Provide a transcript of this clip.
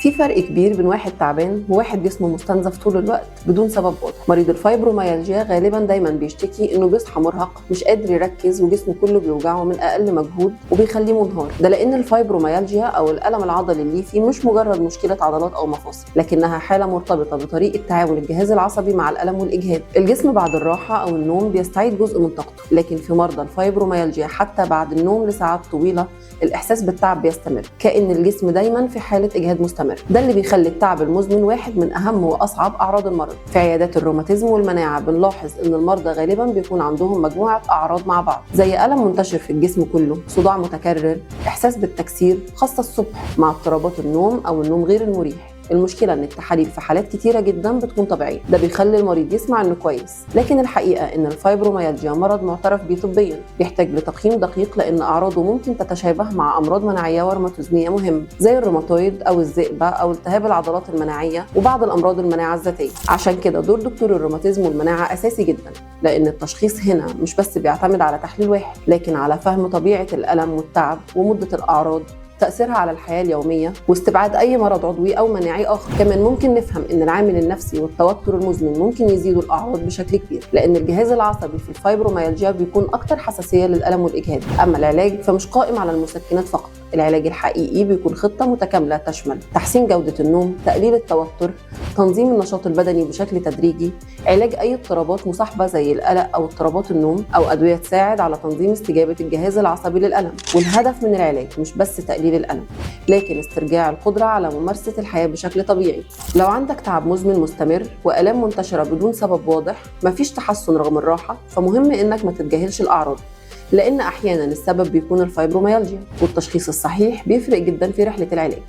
في فرق كبير بين واحد تعبان وواحد جسمه مستنزف طول الوقت بدون سبب واضح. مريض الفايبروميالجيا غالبا دايما بيشتكي انه بيصحى مرهق، مش قادر يركز، وجسمه كله بيوجعه من اقل مجهود وبيخليه منهار. ده لان الفايبروميالجيا او الالم العضلي الليفي مش مجرد مشكله عضلات او مفاصل، لكنها حاله مرتبطه بطريقه تعامل الجهاز العصبي مع الالم والاجهاد. الجسم بعد الراحه او النوم بيستعيد جزء من طاقته، لكن في مرضى الفايبروميالجيا حتى بعد النوم لساعات طويله الاحساس بالتعب بيستمر، كأن الجسم دايما في حاله اجهاد مستمر. ده اللي بيخلي التعب المزمن واحد من اهم واصعب اعراض المرض. في عيادات الروماتيزم والمناعه بنلاحظ ان المرضى غالبا بيكون عندهم مجموعه اعراض مع بعض، زي الم منتشر في الجسم كله، صداع متكرر، احساس بالتكسير خاصه الصبح، مع اضطرابات النوم او النوم غير المريح. المشكلة ان التحاليل في حالات كتيرة جدا بتكون طبيعية، ده بيخلي المريض يسمع انه كويس، لكن الحقيقة ان الفايبروميالجيا مرض معترف بيه طبيا، بيحتاج لتقييم دقيق لان اعراضه ممكن تتشابه مع امراض مناعية وروماتيزمية مهمة زي الروماتويد او الذئبة او التهاب العضلات المناعية وبعض الامراض المناعة الذاتية. عشان كده دور دكتور الروماتيزم والمناعة اساسي جدا، لان التشخيص هنا مش بس بيعتمد على تحليل واحد، لكن على فهم طبيعة الالم والتعب ومدة الاعراض، تأثيرها على الحياة اليومية، واستبعاد أي مرض عضوي أو مناعي آخر. كمان ممكن نفهم إن العامل النفسي والتوتر المزمن ممكن يزيدوا الأعراض بشكل كبير، لأن الجهاز العصبي في الفايبروميالجيا بيكون أكتر حساسية للألم والإجهاد. أما العلاج فمش قائم على المسكنات فقط، العلاج الحقيقي بيكون خطة متكاملة تشمل تحسين جودة النوم، تقليل التوتر، تنظيم النشاط البدني بشكل تدريجي، علاج أي اضطرابات مصاحبة زي القلق أو اضطرابات النوم، أو أدوية تساعد على تنظيم استجابة الجهاز العصبي للألم. والهدف من العلاج مش بس تقليل الألم، لكن استرجاع القدرة على ممارسة الحياة بشكل طبيعي. لو عندك تعب مزمن مستمر وآلام منتشرة بدون سبب واضح، مفيش تحسن رغم الراحة، فمهم إنك ما تتجاهلش الأعراض، لأن أحيانا السبب بيكون الفايبروميالجيا، والتشخيص الصحيح بيفرق جدا في رحلة العلاج.